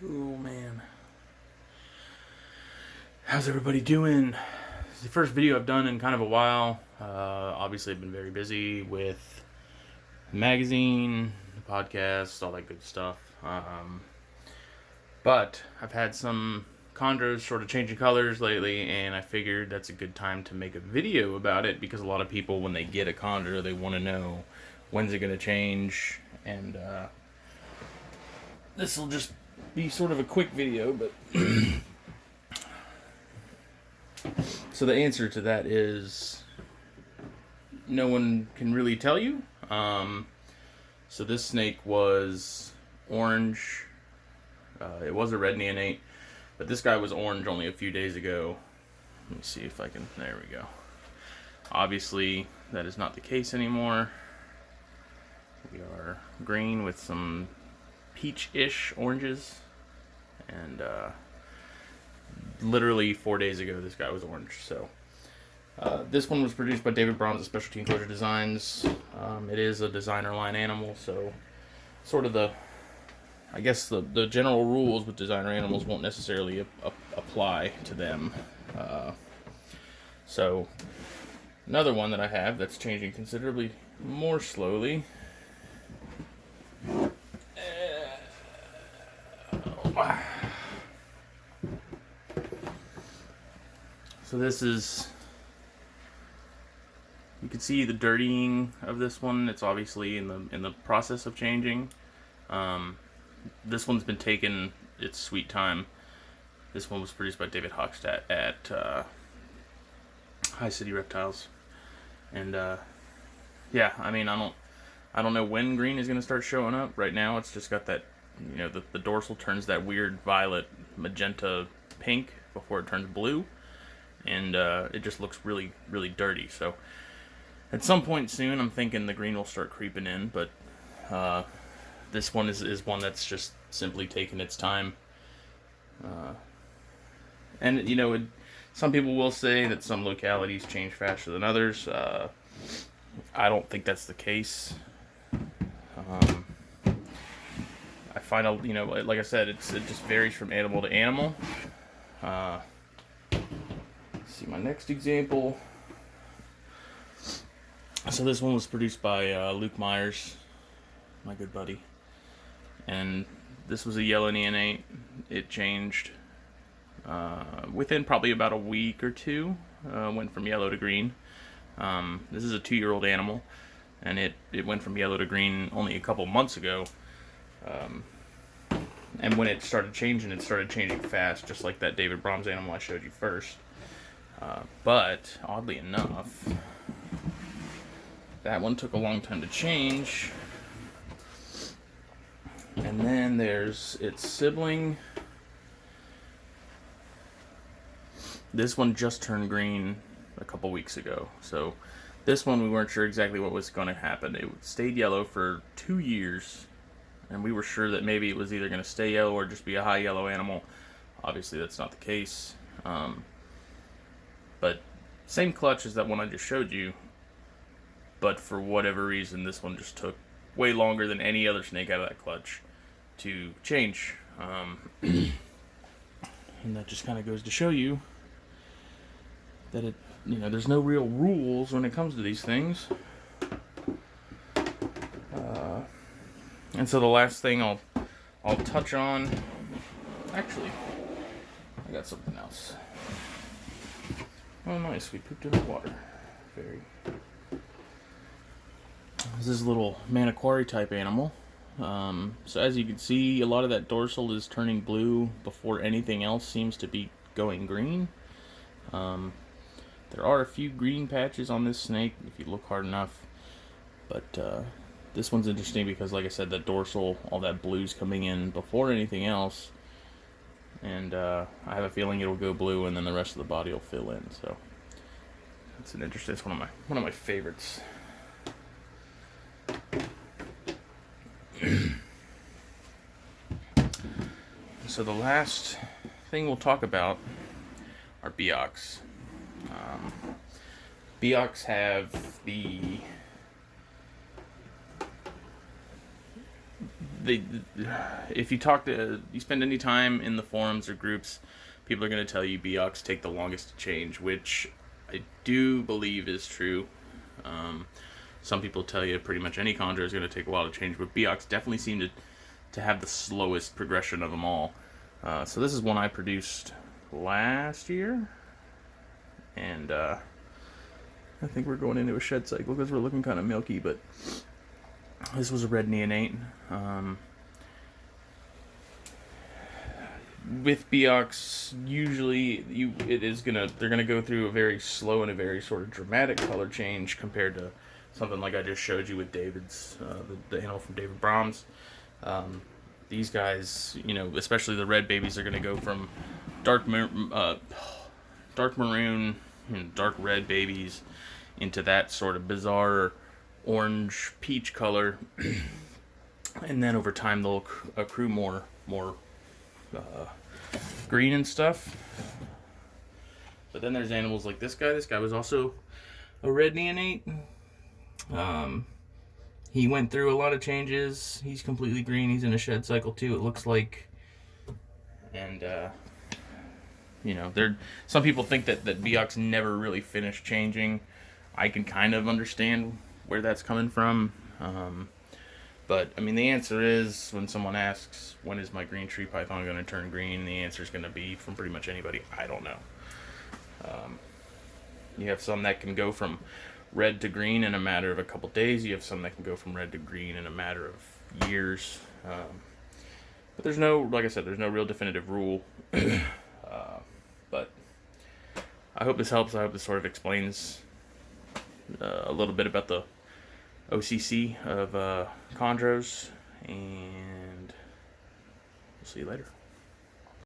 Oh man. How's everybody doing? It's the first video I've done in kind of a while. Obviously, I've been very busy with the magazine, the podcast, all that good stuff. But I've had some chondros sort of changing colors lately, and I figured that's a good time to make a video about it because a lot of people, when they get a chondro, they want to know when's it going to change. And this will just be sort of a quick video, but so the answer to that is no one can really tell you. So this snake was orange. It was a red neonate, but this guy was orange only a few days ago. Let me see if I can. There we go. Obviously, that is not the case anymore. We are green with some peach-ish oranges, and literally 4 days ago this guy was orange. So this one was produced by David Brahms at Specialty Enclosure Designs. It is a designer line animal, so sort of the general rules with designer animals won't necessarily apply to them. So another one that I have that's changing considerably more slowly. So this is, you can see the dirtying of this one. It's obviously in the process of changing. This one's been taking its sweet time. This one was produced by David Hochstadt at High City Reptiles, and yeah, I mean, I don't know when green is going to start showing up. Right now, it's just got that, the dorsal turns that weird violet, magenta, pink before it turns blue, and it just looks really, really dirty. So at some point soon, I'm thinking the green will start creeping in, but this one is one that's just simply taking its time. And some people will say that some localities change faster than others. I don't think that's the case. I find out, like I said, it just varies from animal to animal. Let's see my next example. So this one was produced by Luke Myers, my good buddy, and this was a yellow neonate. It changed within probably about a week or two. Went from yellow to green. This is a 2-year-old animal, and it went from yellow to green only a couple months ago. And when it started changing fast, just like that David Brahms animal I showed you first. But oddly enough, that one took a long time to change. And then there's its sibling. This one just turned green a couple weeks ago. So this one, we weren't sure exactly what was going to happen. It stayed yellow for 2 years, and we were sure that maybe it was either going to stay yellow or just be a high yellow animal. Obviously, that's not the case. But same clutch as that one I just showed you, but for whatever reason, this one just took way longer than any other snake out of that clutch to change. And that just kind of goes to show you that there's no real rules when it comes to these things. And so the last thing I'll touch on, actually, I got something else. Oh, nice, we pooped in the water. This is a little Maniquari type animal. So as you can see, a lot of that dorsal is turning blue before anything else seems to be going green. There are a few green patches on this snake if you look hard enough, but this one's interesting because, like I said, that dorsal, all that blue's coming in before anything else, and I have a feeling it'll go blue and then the rest of the body will fill in. So it's an interesting. It's one of my favorites. So the last thing we'll talk about are Beox. Beox have they, if you spend any time in the forums or groups, people are going to tell you Beox take the longest to change, which I do believe is true. Some people tell you pretty much any chondro is going to take a while to change, but Beox definitely seemed to have the slowest progression of them all. So this is one I produced last year, and I think we're going into a shed cycle because we're looking kind of milky, but this was a red neonate. With Beox, usually they're gonna go through a very slow and a very sort of dramatic color change compared to something like I just showed you with David's, the animal from David Brahms. These guys, especially the red babies, are gonna go from dark maroon, dark red babies into that sort of bizarre orange peach color, and then over time they'll accrue more green and stuff. But then there's animals like this guy. This guy was also a red neonate. He went through a lot of changes. He's completely green. He's in a shed cycle too, it looks like. And some people think that Beox never really finished changing. I can kind of understand where that's coming from. But I mean, the answer is, when someone asks, when is my green tree python going to turn green, the answer is going to be, from pretty much anybody, I don't know. You have some that can go from red to green in a matter of a couple days. You have some that can go from red to green in a matter of years. But there's no, like I said, there's no real definitive rule. But I hope this helps. I hope this sort of explains a little bit about the OCC of chondros, and we'll see you later.